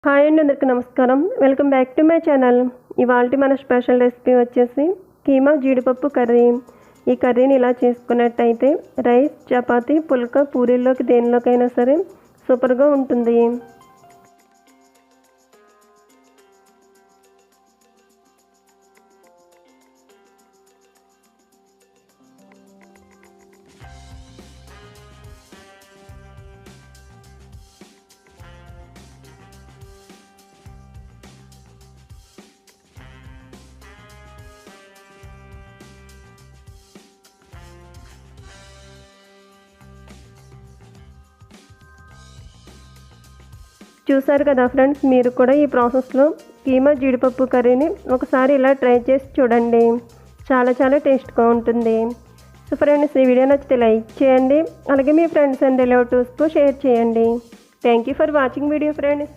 Hi అండి, అందరికీ నమస్కారం. Welcome back to my channel. ఇవాల్టి మన స్పెషల్ రెసిపీ వచ్చేసి కీమా జీడిపప్పు కర్రీ. ఈ కర్రీని ఇలా చేసుకున్నట్టయితే రైస్, చపాతీ, పుల్కా, పూరీల్లోకి దేనిలోకైనా సరే సూపర్గా ఉంటుంది. చూసారు కదా ఫ్రెండ్స్, మీరు కూడా ఈ ప్రాసెస్లో కీమా జీడిపప్పు కర్రీని ఒకసారి ఇలా ట్రై చేసి చూడండి. చాలా టేస్ట్గా ఉంటుంది. సో ఫ్రెండ్స్, ఈ వీడియో నచ్చితే లైక్ చేయండి, అలాగే మీ ఫ్రెండ్స్ అండ్ రిలేటివ్స్తో షేర్ చేయండి. Thank you for watching video friends.